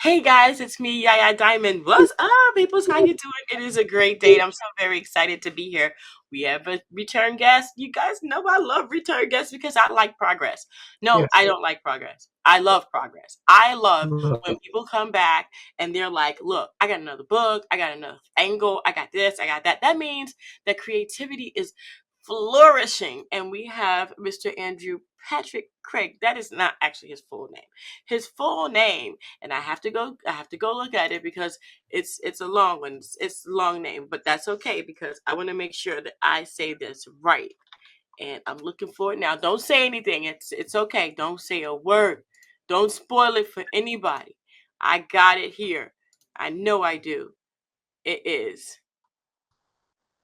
Hey guys, it's me, Yaya Diamond. What's up, peoples? How you doing? It is a great day. I'm so very excited to be here. We have a return guest. You guys know I love return guests because I like progress. No, Yes. I don't like progress. I love progress. I love when Look, people come back and they're like, look, I got another book, I got another angle, I got this, I got that. That means that creativity is flourishing. And we have Mr. Andrew Patrick Craig. That is not actually his full name. His full name, and I have to go look at it because it's a long one. It's a long name, but that's okay because I want to make sure that I say this right. And I'm looking for it now. Don't say anything. It's okay. Don't say a word. Don't spoil it for anybody. I got it here. I know I do. It is.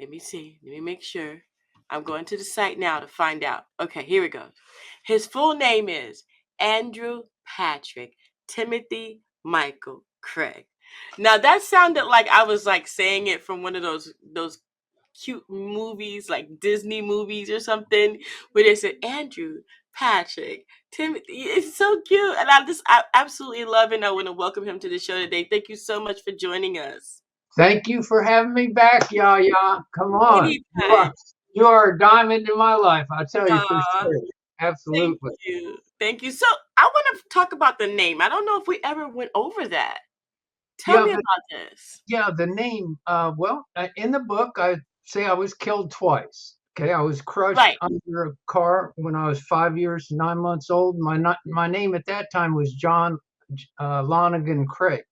Let me see. Let me make sure. I'm going to the site now to find out. Okay, here we go. His full name is Andrew Patrick Timothy Michael Craig. Now that sounded like I was like saying it from one of those cute movies, like Disney movies or something, where they said Andrew Patrick Timothy. It's so cute, and I absolutely love it. And I want to welcome him to the show today. Thank you so much for joining us. thank you for having me back, Yaya. Come on. Anytime. You are a diamond in my life, I'll tell you for Aw, sure. thank Absolutely. you. Thank you. So I want to talk about the name. I don't know if we ever went over that. Tell Yeah, me the, about this. yeah, the name. In the book, I say I was killed twice. Okay, I was crushed Right. under a car when I was 5 years, 9 months old. My name at that time was John Lonigan Craig.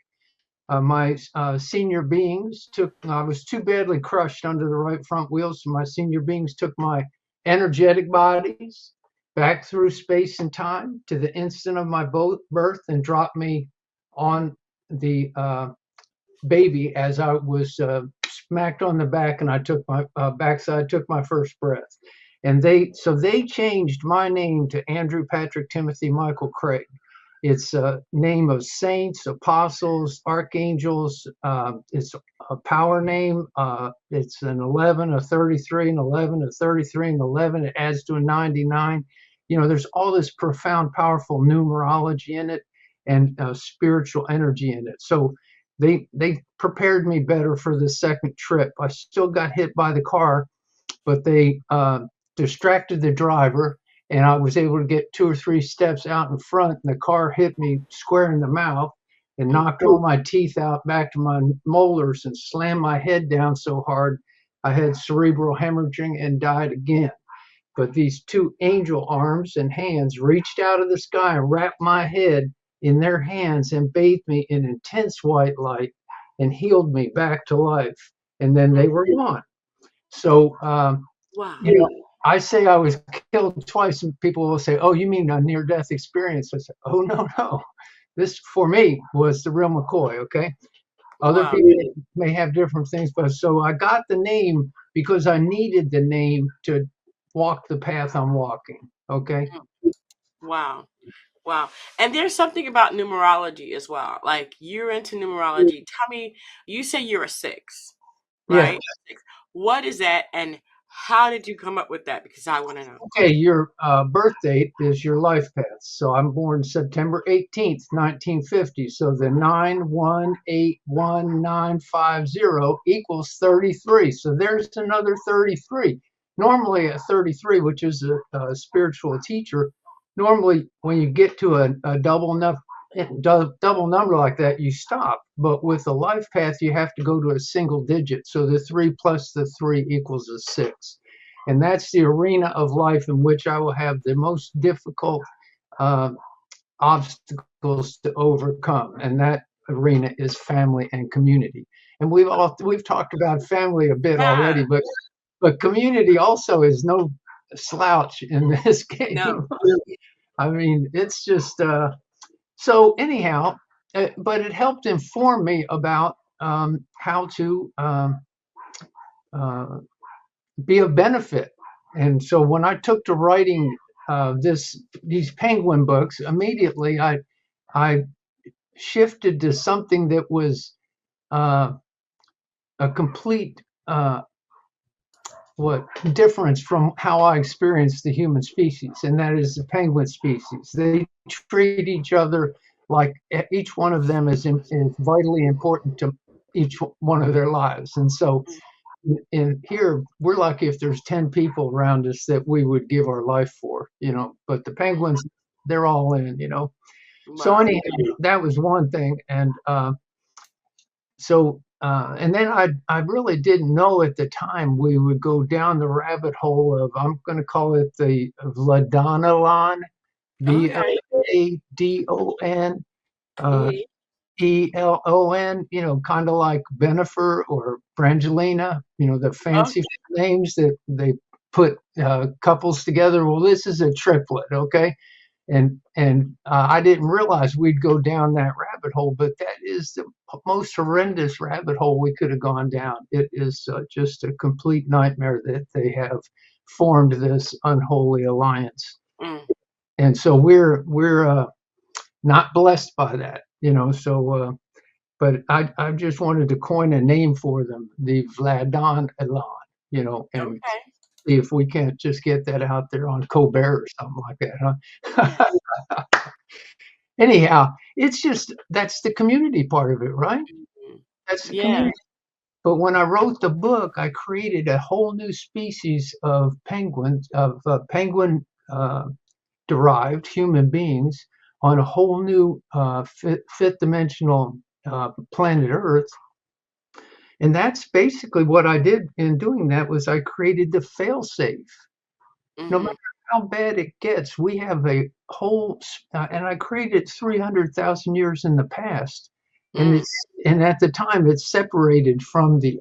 My senior beings took, I was too badly crushed under the right front wheel, so my senior beings took my energetic bodies back through space and time to the instant of my birth and dropped me on the baby as I was smacked on the back and I took my backside, took my first breath. And they changed my name to Andrew Patrick Timothy Michael Craig. It's a name of saints, apostles, archangels. It's a power name. It's an 11, a 33, an 11, a 33, and 11. It adds to a 99. You know, there's all this profound, powerful numerology in it and spiritual energy in it. So they prepared me better for the second trip. I still got hit by the car, but they distracted the driver, and I was able to get 2 or 3 steps out in front, and the car hit me square in the mouth and Mm. knocked all my teeth out back to my molars and slammed my head down so hard I had cerebral hemorrhaging and died again. But these two angel arms and hands reached out of the sky and wrapped my head in their hands and bathed me in intense white light and healed me back to life. And then they were gone. So, Wow. you know, I say I was killed twice, and people will say, "Oh, you mean a near-death experience?" I say, "Oh, no, no. This for me was the real McCoy." Okay, other Wow. people may have different things, but so I got the name because I needed the name to walk the path I'm walking. Okay. Mm. Wow. Wow. And there's something about numerology as well. Like you're into numerology. Tell me, you say you're a six, Yeah. right? A six. What is that and how did you come up with that? Because I want to know. Okay. Your birth date is your life path. So I'm born September 18th, 1950. So the 9181950 equals 33. So there's another 33. Normally at 33, which is a spiritual teacher, normally when you get to a double number like that, you stop. But with a life path, you have to go to a single digit. So the 3 plus the 3 equals a 6. And that's the arena of life in which I will have the most difficult uh, obstacles to overcome. And that arena is family and community. And we've talked about family a bit Yeah. already, but community also is no slouch in this No. game. I mean, it's just so anyhow, but it helped inform me about how to uh, be of benefit. And so when I took to writing these penguin books, immediately I shifted to something that was uh, a complete what difference from how I experience the human species, and that is the penguin species. They treat each other like each one of them is vitally important to each one of their lives. And so in here, we're lucky if there's 10 people around us that we would give our life for, but the penguins, they're all in, So Wow. anyhow, that was one thing. And and then I really didn't know at the time we would go down the rabbit hole of, I'm going to call it the Vladanalan, Okay. Vladon, Mhm. Elon, kind of like Benifer or Brangelina, the Oh, fancy names that they put couples together. Well, this is a triplet, okay? And I didn't realize we'd go down that rabbit hole, but that is the most horrendous rabbit hole we could have gone down. It is just a complete nightmare that they have formed this unholy alliance, mm, and so we're not blessed by that, but I just wanted to coin a name for them, the Vladon Elan, and okay. see if we can't just get that out there on Colbert or something like that, huh? Yes. Anyhow, it's just that's the community part of it, right? Mhm. That's the Yeah. community. But when I wrote the book, I created a whole new species of penguins, of penguin derived human beings on a whole new fifth dimensional planet Earth. And that's basically what I did in doing that was I created the failsafe. No Mhm. matter how bad it gets, we have a whole, and I created 300,000 years in the past, and Mm. and at the time it's separated from the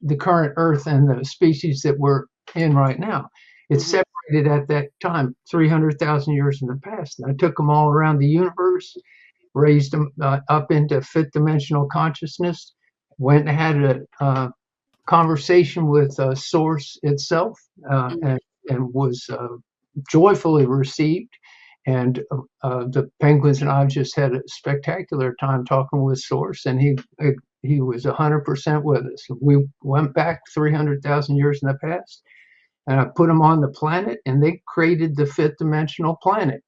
the current Earth and the species that we're in right now. It's Mhm. separated at that time, 300,000 years in the past. And I took them all around the universe, raised them up into fifth dimensional consciousness, went and had a conversation with Source itself, Mhm. and was joyfully received. And the penguins and I just had a spectacular time talking with Source, and he was 100% with us. We went back 300,000 years in the past, and I put them on the planet, and they created the fifth dimensional planet.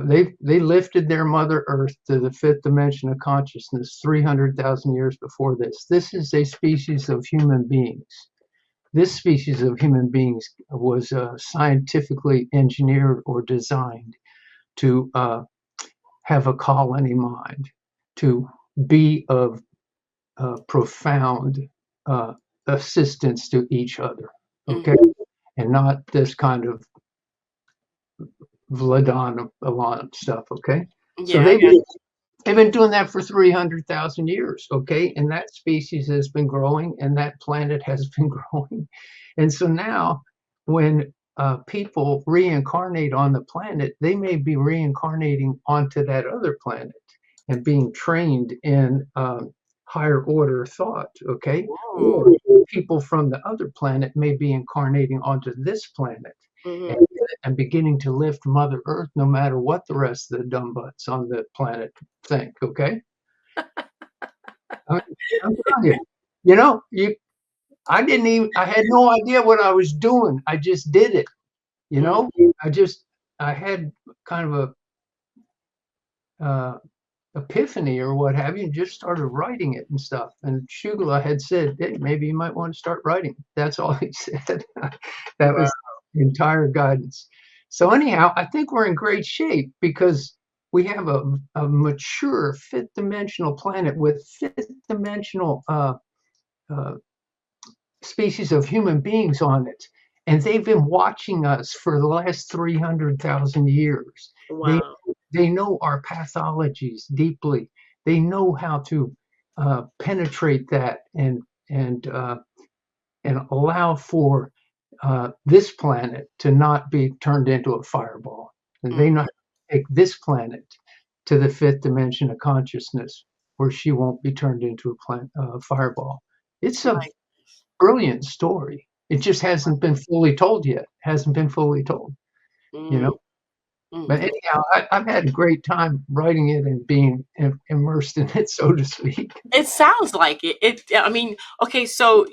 They lifted their Mother Earth to the fifth dimension of consciousness 300,000 years before this. This is a species of human beings. This species of human beings was scientifically engineered or designed to have a colony mind, to be of profound uh, assistance to each other, okay, Mhm. and not this kind of Vladon stuff, okay. So Yeah, I got they've been doing that for 300,000 years, okay, and that species has been growing, and that planet has been growing, and so now when people reincarnate on the planet, they may be reincarnating onto that other planet and being trained in higher order thought, okay? you. Or people from the other planet may be incarnating onto this planet and, Mhm. and beginning to lift Mother Earth no matter what the rest of the dumb butts on the planet think, okay? I, I'm telling you, you know, you, I had no idea what I was doing. I just did it, you Mm. know? I had kind of a, epiphany or what have you, and just started writing it and stuff. And Shugla had said, hey, maybe you might want to start writing. That's all he said. That Wow. was the entire guidance. So anyhow, I think we're in great shape because we have a mature fifth dimensional planet with fifth dimensional uh, species of human beings on it. And they've been watching us for the last 300,000 years. They, Wow. they know our pathologies deeply. They know how to penetrate that and and allow for this planet to not be turned into a fireball. And they know how Mhm. to take this planet to the fifth dimension of consciousness, where she won't be turned into a fireball. It's a Like, brilliant story. It just hasn't been fully told yet. Hasn't been fully told, you know. mm, mm. But anyhow, I've had a great time writing it and being immersed in it, so to speak. It sounds like it. I mean, okay, so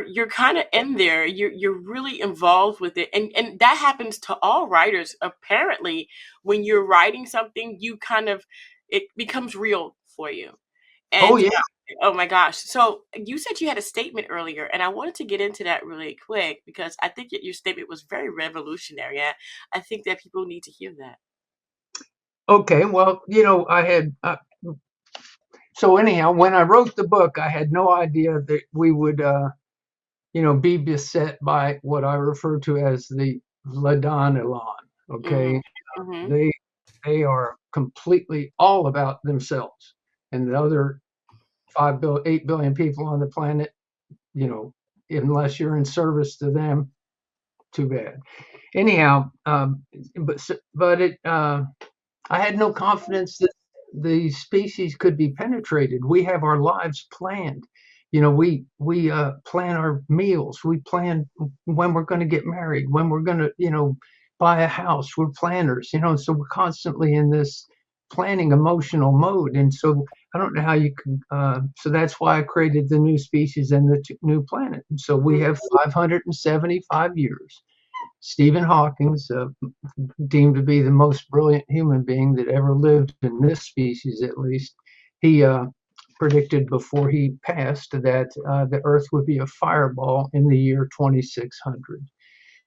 you're kind of in there. You're really involved with it, and that happens to all writers. Apparently, when you're writing something, you kind of it becomes real for you. Oh And yeah. oh my gosh, so you said you had a statement earlier, and I wanted to get into that really quick because I think that your statement was very revolutionary. I think that people need to hear that. Okay. Well, I had. So anyhow, when I wrote the book, I had no idea that we would, be beset by what I refer to as the Ladon Elan. Hmm. Okay, Hmm. they they are completely all about themselves, and the other 8 billion people on the planet, you know, unless you're in service to them, too bad. Anyhow, but it I had no confidence that the species could be penetrated. We have our lives planned. We plan our meals. We plan when we're going to get married, when we're going to, buy a house. We're planners, so we're constantly in this planning emotional mode. And so I don't know how you can. So that's why I created the new species and the new planet. And so we have 575 years. Stephen Hawking's deemed to be the most brilliant human being that ever lived in this species, at least. He predicted before he passed that the Earth would be a fireball in the year 2600.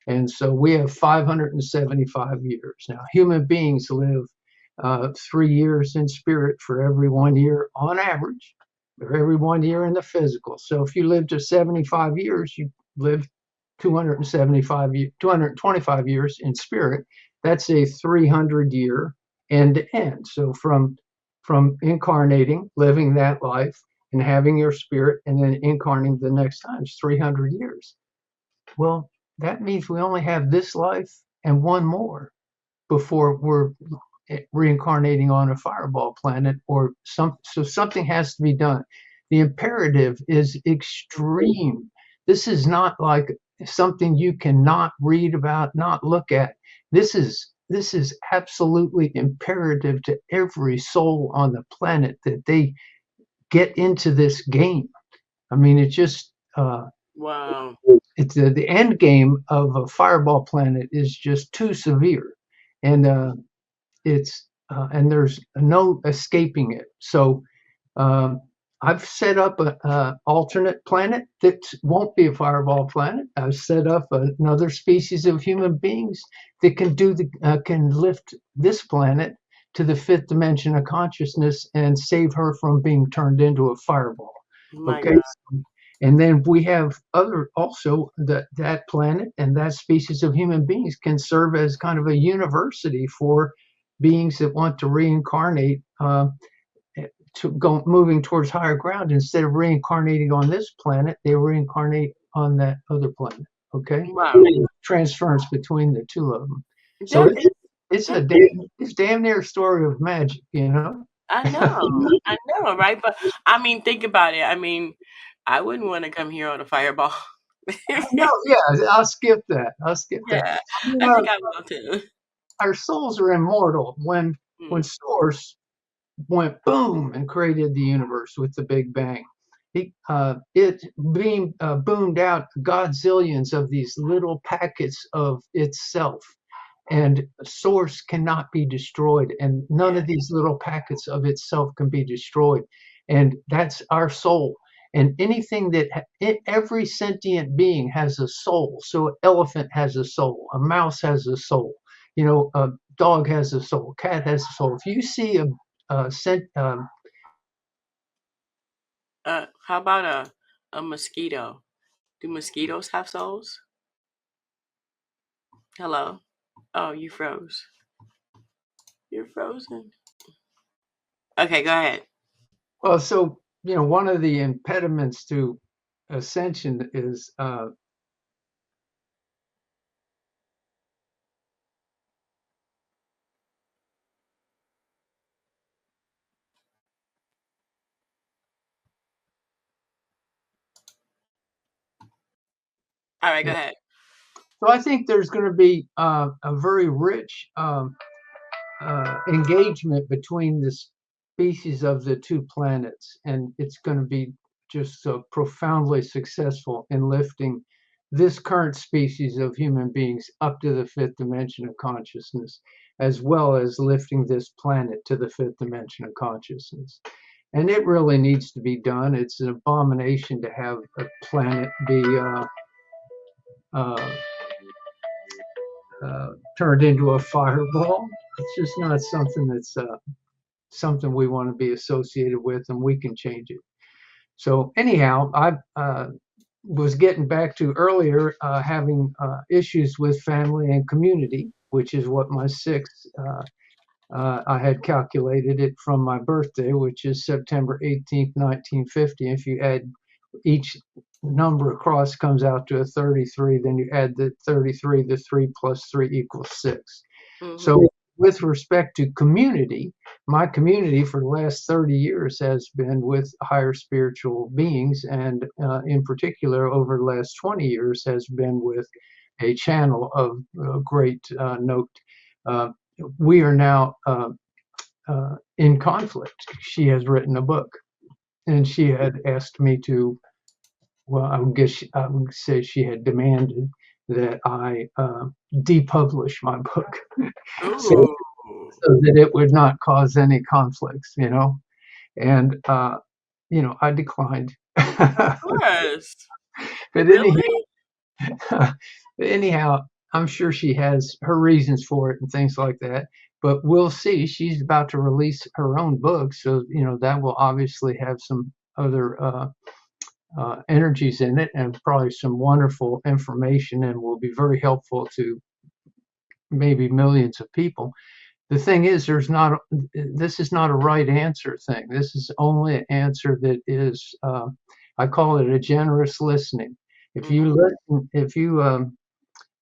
And so we have 575 years. Now, human beings live 3 years in spirit for every 1 year on average, or every 1 year in the physical. So if you live to 75 years, you live 225 years in spirit. That's a 300-year end to end. So from incarnating, living that life, and having your spirit, and then incarnating the next time is 300 years. Well, that means we only have this life and one more before we're reincarnating on a fireball planet or so something has to be done. The imperative is extreme. This is not like something you cannot read about, not look at. This is absolutely imperative to every soul on the planet that they get into this game. I mean, it's just Wow. it's the end game of a fireball planet is just too severe, and and there's no escaping it. So um, I've set up a alternate planet that won't be a fireball planet. I've set up another species of human beings that can lift this planet to the fifth dimension of consciousness and save her from being turned into a fireball. My Okay. God. And then we have other also that planet and that species of human beings can serve as kind of a university for beings that want to reincarnate to go moving towards higher ground. Instead of reincarnating on this planet, they reincarnate on that other planet. Okay, Wow. transference between the two of them. So That it's a that damn near story of magic, you know. I know, right? But I mean, think about it. I mean, I wouldn't want to come here on a fireball. No, yeah, I'll skip that. I'll skip that. Yeah, You I know, think I will too. our souls are immortal. When Mm, Source went boom and created the universe with the Big Bang, it boomed out godzillions of these little packets of itself, and Source cannot be destroyed, and none yeah. of these little packets of itself can be destroyed, and that's our soul. And anything every sentient being has a soul. So an elephant has a soul, a mouse has a soul, a dog has a soul, cat has a soul. If you see a sent How about a mosquito? Do mosquitoes have souls? Hello. Oh, you froze. You're frozen. Okay, go ahead. well, so one of the impediments to ascension is All right, go yeah. ahead. So I think there's going to be a very rich engagement between the species of the two planets, and it's going to be just so profoundly successful in lifting this current species of human beings up to the fifth dimension of consciousness, as well as lifting this planet to the fifth dimension of consciousness. And it really needs to be done. It's an abomination to have a planet be uh, turned into a fireball. It's just not something that's something we want to be associated with, and we can change it. So anyhow, I was getting back to earlier having issues with family and community, which is what my sixth. I had calculated it from my birthday, which is September 18th, 1950. If you add each number across comes out to a 33, then you add the 33, the 3 plus 3 equals 6. Mm-hmm. So with respect to community, my community for the last 30 years has been with higher spiritual beings, and in particular over the last 20 years has been with a channel of great note. We are now in conflict. She has written a book, and she had asked me to, well, I would say she had demanded that I depublish my book so, Ooh. so that it would not cause any conflicts, and, I declined. Of course. But Really? anyhow, I'm sure she has her reasons for it and things like that. But we'll see. She's about to release her own book, so that will obviously have some other energies in it, and probably some wonderful information, and will be very helpful to maybe millions of people. The thing is, this is not a right answer thing. This is only an answer that is, I call it a generous listening. If you listen, if you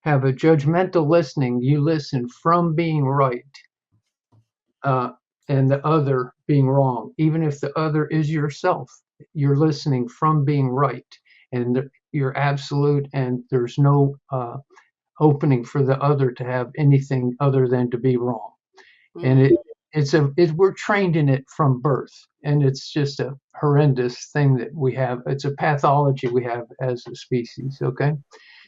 have a judgmental listening, you listen from being right, and the other being wrong. Even if the other is yourself, you're listening from being right, and you're absolute, and there's no opening for the other to have anything other than to be wrong. And we're trained in it from birth, and it's just a horrendous thing that we have. It's a pathology we have as a species. Okay.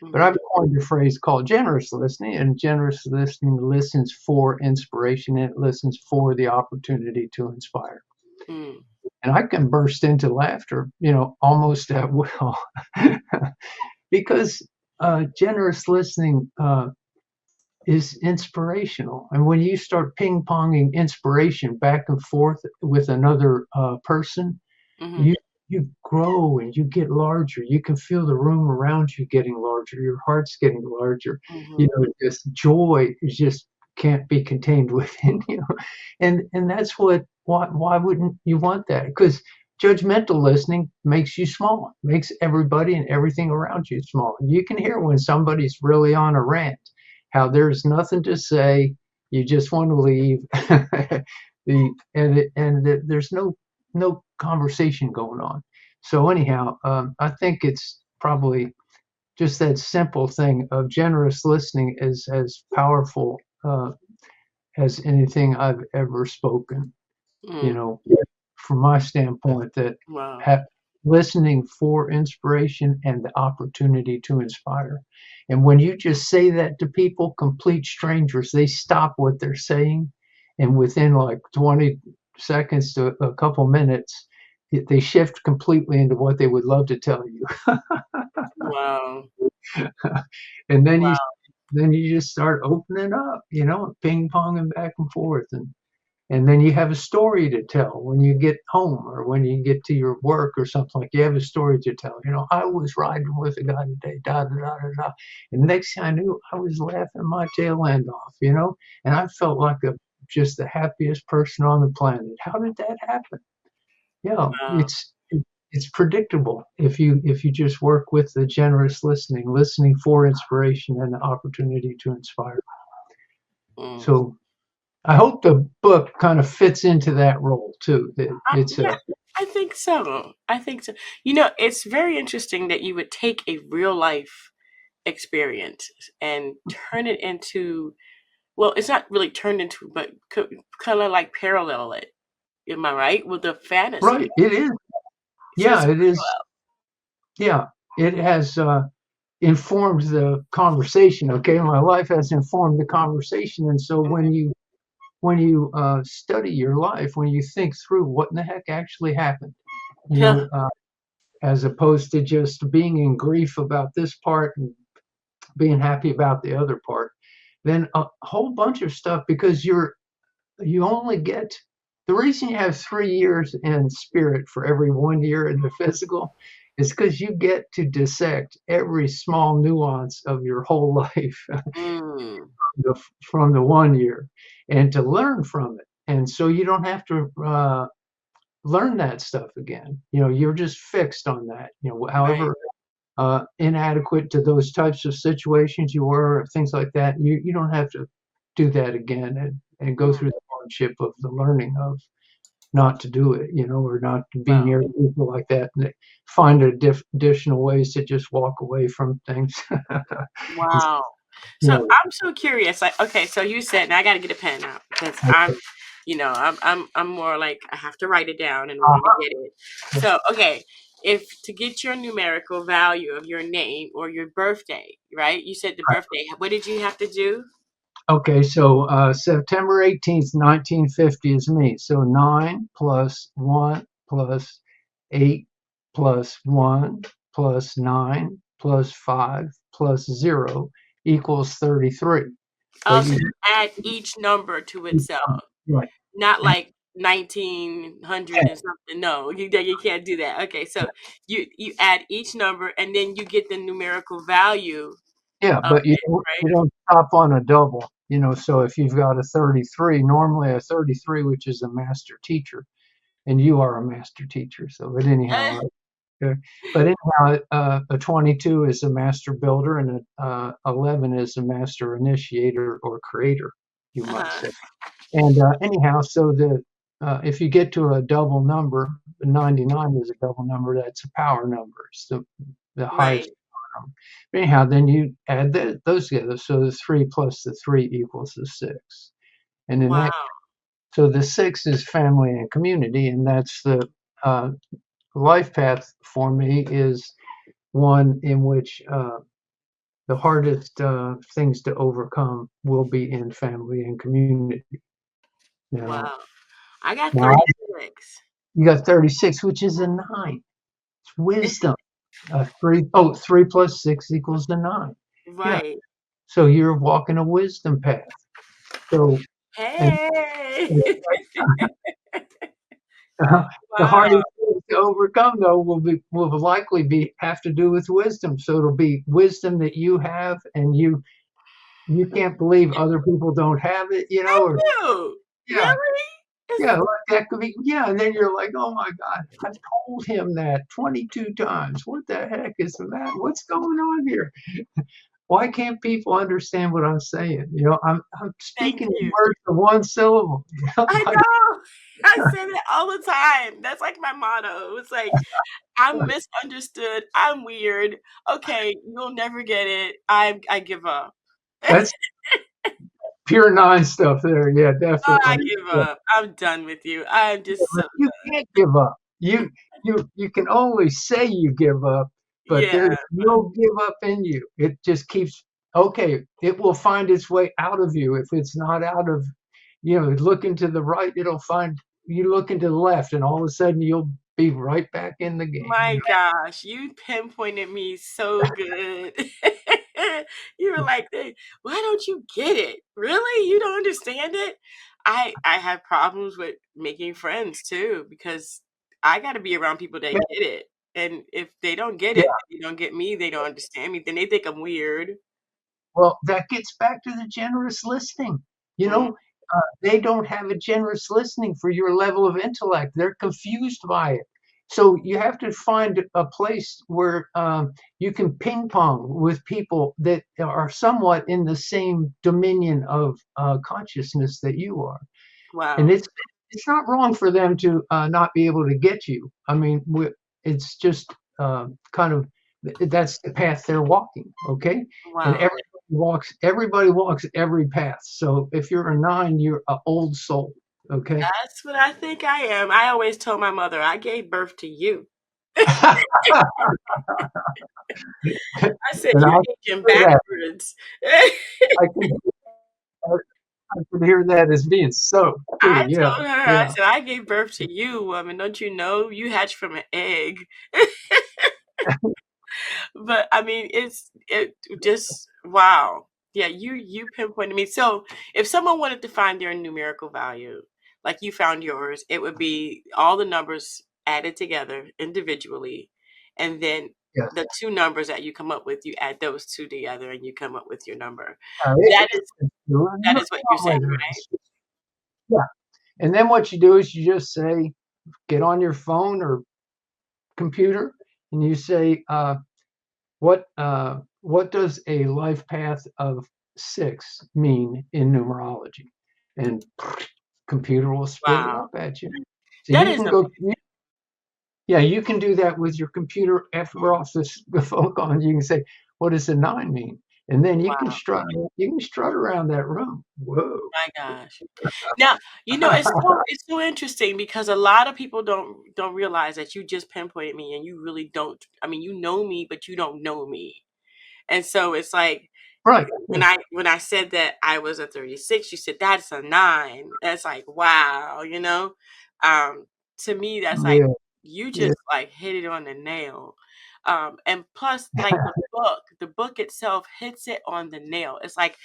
But I've coined a phrase called generous listening, and generous listening listens for inspiration, and it listens for the opportunity to inspire. Mm. And I can burst into laughter, almost at will, because generous listening is inspirational. And when you start ping-ponging inspiration back and forth with another person, Mm-hmm. you grow and you get larger. You can feel the room around you getting larger. Your heart's getting larger. This joy just can't be contained within you. And that's why wouldn't you want that? Because judgmental listening makes you small, makes everybody and everything around you small. You can hear when somebody's really on a rant, how there's nothing to say. You just want to leave. There's no conversation going on. So anyhow, I think it's probably just that simple thing of generous listening is as powerful as anything I've ever spoken. From my standpoint, that Wow. listening for inspiration and the opportunity to inspire. And when you just say that to people, complete strangers, they stop what they're saying, and within like 20 seconds to a couple minutes, they shift completely into what they would love to tell you. Wow. And Wow. then you just start opening up, ping ponging back and forth, and then you have a story to tell when you get home or when you get to your work or something. Like, you have a story to tell. I was riding with a guy today, da da da da da, and next thing I knew, I was laughing my tail end off, and I felt like just the happiest person on the planet. How did that happen? Wow. It's predictable if you just work with the generous listening for inspiration and the opportunity to inspire. Mm. So I hope the book kind of fits into that role too. Yeah, I think so. I think so. It's very interesting that you would take a real life experience and turn it into, well, it's not really turned into, but kind of like parallel it. Am I right? With the fantasy. right. It is. So it's Yeah, it is. Yeah, it has informed the conversation. Okay, my life has informed the conversation, and so when you study your life, when you think through what in the heck actually happened, you yeah. know, as opposed to just being in grief about this part and being happy about the other part, then a whole bunch of stuff because you only get the reason you have 3 years in spirit for every 1 year in the physical is because you get to dissect every small nuance of your whole life Mm, from the 1 year and to learn from it. And so you don't have to learn that stuff again. You're just fixed on that. right. However inadequate to those types of situations you were, or things like that, you don't have to do that again and go Mm, through the hardship of the learning of not to do it, or not to be wow. near people like that and find additional ways to just walk away from things. Wow. you So know, I'm so curious. Like, okay, so you said, now I got to get a pen out because I'm more like I have to write it down in order to get it. So, okay, if to get your numerical value of your name or your birthday, right? You said the birthday. What did you have to do? okay, so September 18th, 1950 is me. So 9 plus 1 plus 8 plus 1 plus 9 plus 5 plus 0 equals 33. Oh, But so you you add each number to itself, right. not And like 1900 and something. No, you can't do that. Okay, so you add each number and then you get the numerical value yeah, of but you it, don't, right? you don't stop on a double. So if you've got a 33, normally a 33, which is a master teacher, and you are a master teacher. So, but anyhow, Eh, okay. But anyhow, a 22 is a master builder, and a 11 is a master initiator or creator, you might uh-huh. say. And anyhow, so the if you get to a double number, 99 is a double number. That's a power number. It's the highest Right. power number. Anyhow, then you add those together. So the 3 plus the 3 equals the 6. And in that, Wow. so the 6 is family and community, and that's the uh, life path for me is one in which the hardest things to overcome will be in family and community. Now, Wow. I got now 36. you got 36, which is a 9. It's wisdom. 3 plus 6 equals the 9. Yeah. Right. So you're walking a wisdom path. So, and Hey. the Wow. hardest things to overcome, though, will likely be have to do with wisdom. So it'll be wisdom that you have, and you can't believe other people don't have it, I or do. yeah, Really? yeah, like that could be, yeah, and then you're like, oh my God, I've told him that 22 times. What the heck is the matter? What's going on here? Why can't people understand what I'm saying? I'm Thank speaking in you. words of one syllable. I Like, know. I say that all the time. That's like my motto. It's like, I'm misunderstood. I'm weird. Okay, you'll never get it. I give up. that's pure nine stuff there. Yeah, I definitely. give Yeah. up. I'm done with you. I'm just so You can't give up. You can only say you give up, but yeah. there's no give up in you. It just keeps okay. It will find its way out of you. If it's not out of, looking to the right, it'll find you looking to the left, and all of a sudden you'll be right back in the game. My gosh, you pinpointed me so good. You were like, "Hey, why don't you get it? Really? You don't understand it?" I have problems with making friends too because I got to be around people that Yeah, get it. And if they don't get yeah. it, they don't get me, they don't understand me, then they think I'm weird. Well, that gets back to the generous listening. Mm, They don't have a generous listening for your level of intellect. They're confused by it. So you have to find a place where you can ping pong with people that are somewhat in the same dominion of consciousness that you are. And wow. it's not wrong for them to not be able to get you. I mean, it's just kind of that's the path they're walking. Okay, and Wow. everybody walks every path. So if you're a 9, you're an old soul. Okay, That's what I think I am. I always told my mother, I gave birth to you. And I said, I "You're can aging hear that. backwards." I can, I can hear that as being so too. I Yeah, told her, I yeah, said, "I gave birth to you, woman. Don't you know you hatched from an egg?" But I mean, it just wow. Yeah, you pinpointed me. So if someone wanted to find their numerical value, like you found yours, it would be all the numbers added together individually, and then yes. the two numbers that you come up with, you add those two together, and you come up with your number. It, That is it's no that is what you're saying, later. right? Yeah, and then what you do is you just say, get on your phone or computer, and you say, what does a life path of 6 mean in numerology? And computer will spit it Wow, up at you. So that you is can amazing. go, yeah, you can do that with your computer after we're off the phone call, and you can say, what does a 9 mean? And then Wow, you can strut around that room. Whoa. my gosh. Now, it's so interesting because a lot of people don't realize that you just pinpointed me and you really don't. I mean, you know me, but you don't know me. And so it's like Right. when I said that I was a 36, you said that's a 9. That's like wow, you know. Um, to me, that's like Yeah. you Yeah. just like hit it on the nail. And plus, like the book itself hits it on the nail. It's like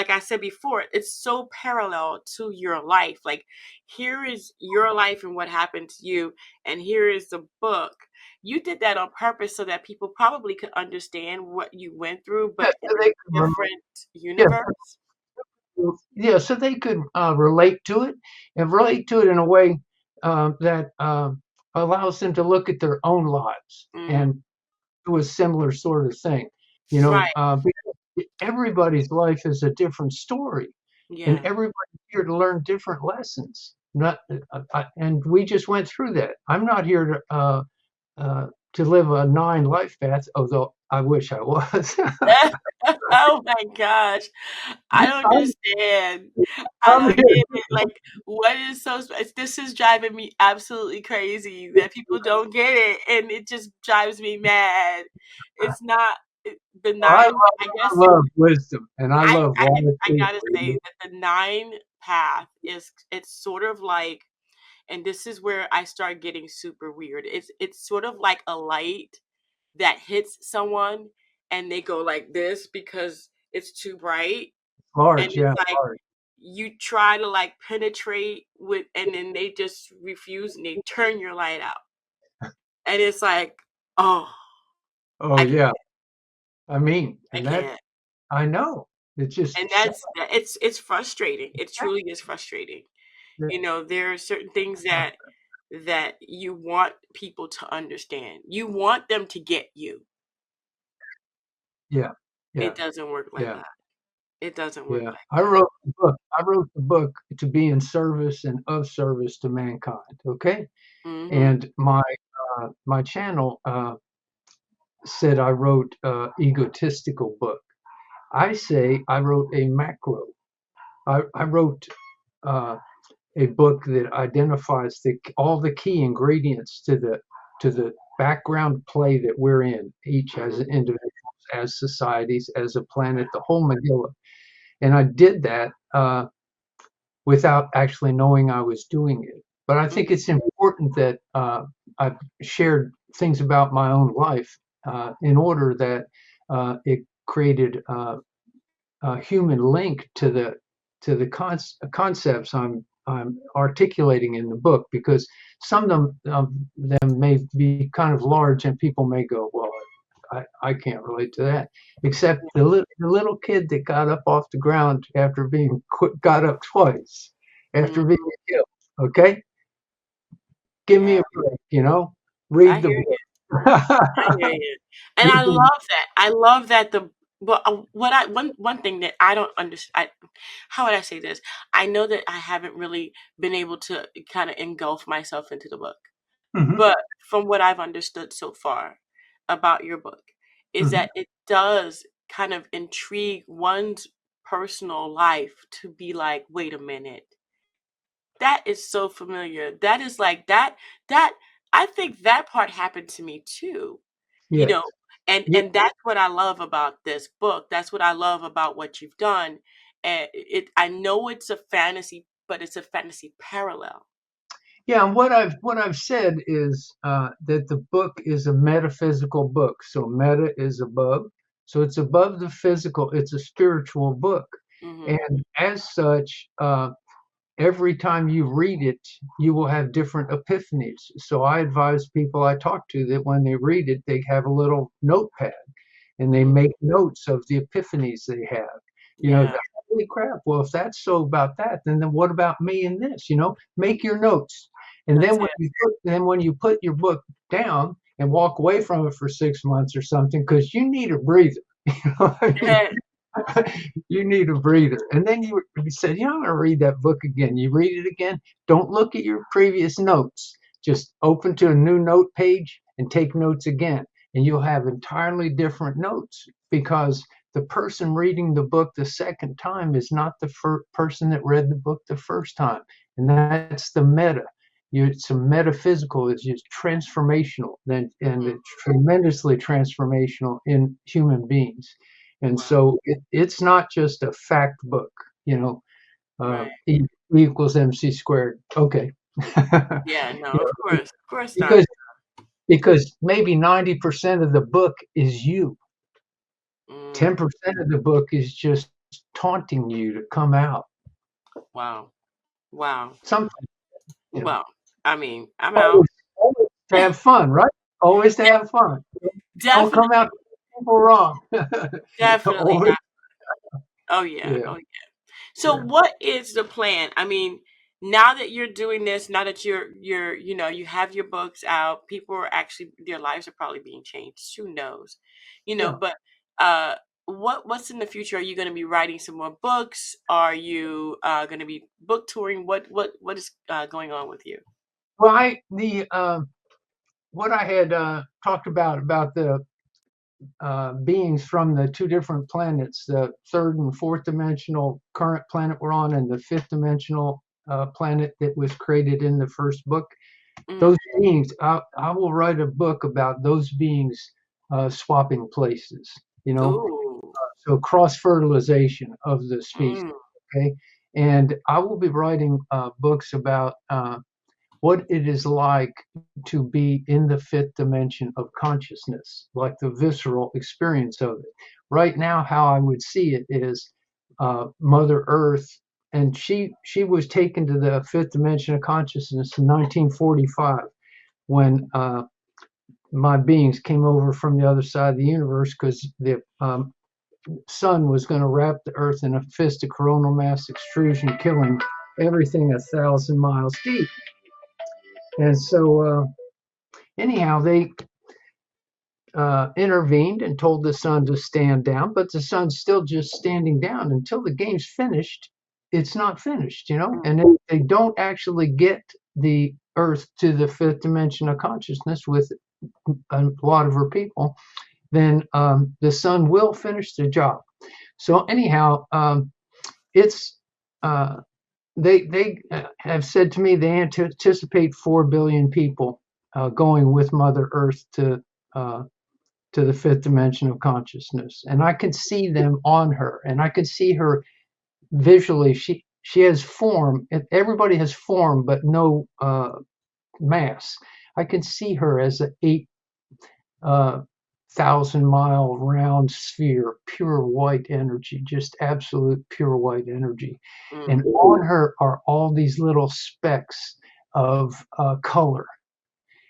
I said before, it's so parallel to your life. Like here is your life and what happened to you, and here is the book. You did that on purpose so that people probably could understand what you went through, Yeah. but in So they a can different yeah. universe. Yeah. So they could relate to it and relate to it in a way that allows them to look at their own lives Mm, and do a similar sort of thing. right. Because everybody's life is a different story, and Yeah. everybody's here to learn different lessons. Not, and we just went through that. I'm not here to live a 9 life path, although I wish I was. Oh my gosh. I don't I'm, understand. I I'm don't here. get it. Like, what is this is driving me absolutely crazy that people don't get it, and it just drives me mad. It's not the I 9, I I guess love wisdom, and I I love I water I too. gotta say that the 9 path it's sort of like, and this is where I start getting super weird. It's sort of like a light that hits someone and they go like this because it's too bright, and Large, it's yeah, like large. you try to like penetrate with, and then they just refuse and they turn your light out, and it's like, oh, Oh I can't, yeah, I and that can't. I know. It's just And sad. it's frustrating. It truly is frustrating. There are certain things that you want people to understand. You want them to get you. Yeah, yeah, It doesn't work like yeah, that. It doesn't work yeah. like I wrote the book to be in service and of service to mankind. Okay, that. Mhm. and my channel said I wrote egotistical book. I say I wrote a macro. I wrote uh, a book that identifies all the key ingredients to the background play that we're in, each as Mhm. individuals, as societies, as a planet, the whole Megillah. And I did that without actually knowing I was doing it. But I think Mhm. it's important that I've shared things about my own life in order that it created a human link to the concepts I'm articulating in the book, because some of them may be kind of large and people may go, well, I can't relate to that, except the little kid that got up off the ground after being got up twice after Mhm. being killed. Okay, give me Yeah, a break. I Read the hear you. book. I hear you. And I Read the love that. I love that the well, what I one thing that I don't understand. How would I say this? I know that I haven't really been able to kind of engulf myself into the book. Mhm, But from what I've understood so far about your book, is mhm. that it does kind of intrigue one's personal life to be like, wait a minute, that is so familiar. That is like that. I think that part happened to me too. You Yes. know, and Yeah. and that's what I love about this book. That's what I love about what you've done. And I know it's a fantasy, but it's a fantasy parallel. Yeah, and what I've said is that the book is a metaphysical book. So meta is above. So it's above the physical. It's a spiritual book, Mhm. and as such, every time you read it, you will have different epiphanies. So I advise people I talk to that when they read it, they have a little notepad and they Mm. make notes of the epiphanies they have. Yeah, Holy crap. Well, if that's so about that, then what about me in this? Make your notes. And that's then it. when you put your book down and walk away from it for 6 months or something, because you need a breather. You know what I mean? Yeah. You need a breather. And then you said, I'm going to read that book again. You read it again. Don't look at your previous notes. Just open to a new note page and take notes again. And you'll have entirely different notes because the person reading the book the second time is not the person that read the book the first time. And that's the meta. It's a metaphysical, it's just transformational, and Mhm. it's tremendously transformational in human beings. And Wow. so it's not just a fact book, Right. E equals MC squared. Okay. Yeah, no, You of know, course. Of course not. because because maybe 90% of the book is you. Mm. 10% of the book is just taunting you to come out. Wow. Wow. Something, you know. Well, I mean, I'm out. Always to have fun, right? Always to De- have fun. Don't come out definitely, to people wrong. definitely Always, not. Oh yeah. yeah, Oh yeah. So yeah, what is the plan? I mean, now that you're doing this, now that you're you have your books out, people are actually their lives are probably being changed. Who knows? yeah. But uh what's in the future? Are you going to be writing some more books? Are you going to be book touring? What is going on with you? Well, what I had talked about the beings from the two different planets, the third and fourth dimensional current planet we're on, and the fifth dimensional planet that was created in the first book. Mm. Those beings, I will write a book about those beings swapping places. You know, Ooh. so cross fertilization of the species. Mm. Okay, and I will be writing books about what it is like to be in the fifth dimension of consciousness, like the visceral experience of it. Right now, how I would see it is Mother Earth, and she was taken to the fifth dimension of consciousness in 1945 when my beings came over from the other side of the universe because the sun was going to wrap the Earth in a fist of coronal mass extrusion, killing everything 1,000 miles deep. And so anyhow, they intervened and told the sun to stand down, but the sun's still just standing down until the game's finished. It's not finished. Mm. And if they don't actually get the Earth to the fifth dimension of consciousness with a lot of her people, then the sun will finish the job. So anyhow, it's uh, they have said to me they anticipate 4 billion people going with Mother Earth uh, to the fifth dimension of consciousness, and I can see them on her, and I can see her visually. She has form. Everybody has form, but no mass. I can see her as an 8,000-mile round sphere, pure white energy, just absolute pure white energy. And Mm. on her are all these little specks of color,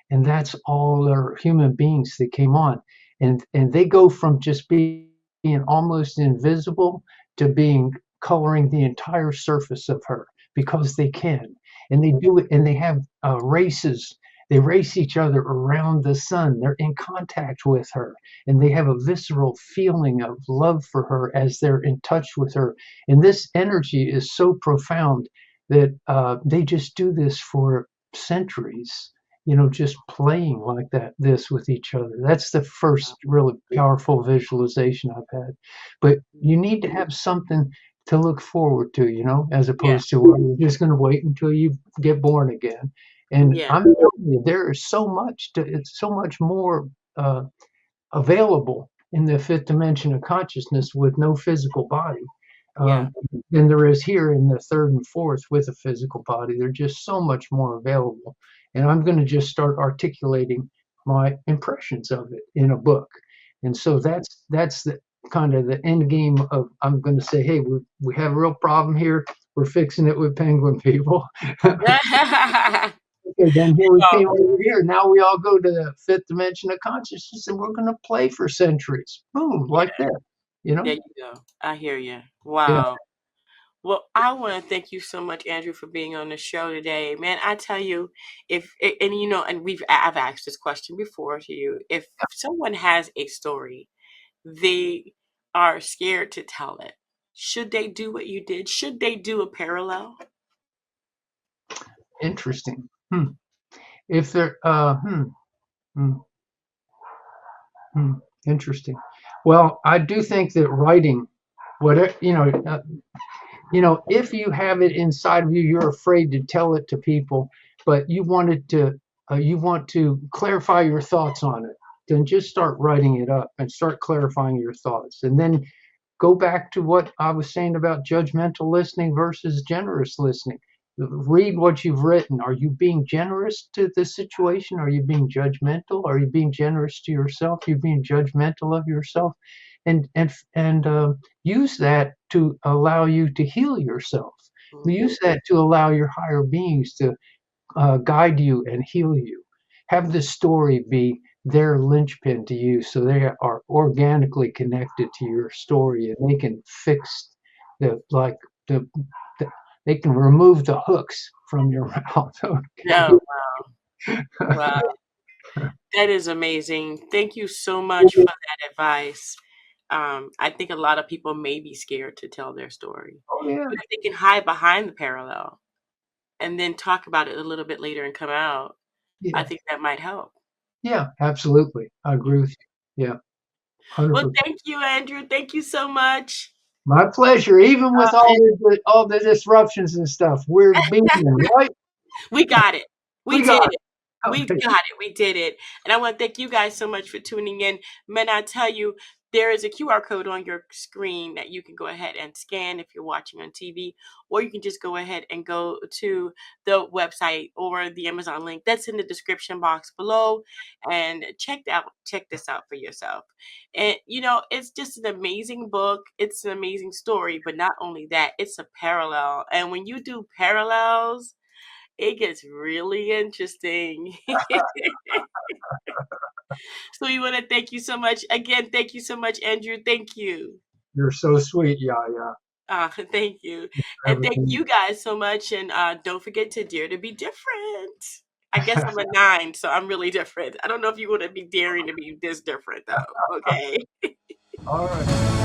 and that's all their human beings that came on, and they go from just being almost invisible to being coloring the entire surface of her because they can, and they do it, and they have races. They race each other around the sun. They're in contact with her, and they have a visceral feeling of love for her as they're in touch with her. And this energy is so profound that they just do this for centuries, just playing like this with each other. That's the first really powerful visualization I've had. But you need to have something to look forward to, as Yeah. opposed to, well, you're just going to wait until you get born again. And Yeah. I'm telling you, there is so much it's so much more uh, available in the fifth dimension of consciousness with no physical body Yeah. than there is here in the third and fourth with a physical body. There's just so much more available. And I'm going to just start articulating my impressions of it in a book. And so that's the kind of the end game of I'm going to say, hey, we have a real problem here. We're fixing it with penguin people. Okay, then here we Oh, came over here. Now we all go to the fifth dimension of consciousness and we're going to play for centuries. Boom, yeah. like that, you know? There you go. I hear you. Yeah, Wow. Well, I want to thank you so much, Andrew, for being on the show today. Man, I tell you, if and you know, and I've asked this question before to you. If someone has a story, they are scared to tell it. Should they do what you did? Should they do a parallel? interesting. If they're, hmm, hmm, interesting. Well, I do think that writing, whatever, if you have it inside of you, you're afraid to tell it to people, but you want to clarify your thoughts on it. Then just start writing it up and start clarifying your thoughts, and then go back to what I was saying about judgmental listening versus generous listening. Read what you've written. Are you being generous to the situation? Are you being judgmental? Are you being generous to yourself? Are you being judgmental of yourself? And use that to allow you to heal yourself. Hmm. Use that to allow your higher beings to guide you and heal you. Have the story be their linchpin to you so they are organically connected to your story and they can fix the, the they can remove the hooks from your mouth. Okay. No. Wow. That is amazing. Thank you so much for that advice. I think a lot of people may be scared to tell their story. Oh yeah. But if they can hide behind the parallel and then talk about it a little bit later and come out, I Yeah. think that might help. Yeah, absolutely. I agree with you. Yeah. Well, 100%. thank you, Andrew. Thank you so much. My pleasure. Even with all the disruptions and stuff, we're beaming, right? We got it. We We did got it. it. We Okay. got it. We did it. And I want to thank you guys so much for tuning in. Man, I tell you, there is a QR code on your screen that you can go ahead and scan if you're watching on TV, or you can just go ahead and go to the website or the Amazon link that's in the description box below and check this out for yourself. And it's just an amazing book. It's an amazing story, but not only that, it's a parallel. And when you do parallels, it gets really interesting. So we want to thank you so much. Again, thank you so much, Andrew. Thank you. You're so sweet. Yeah, yeah. Thank you. For And thank everything. you guys so much. And don't forget to dare to be different. I guess I'm a 9, so I'm really different. I don't know if you want to be daring to be this different, though. Okay. All right.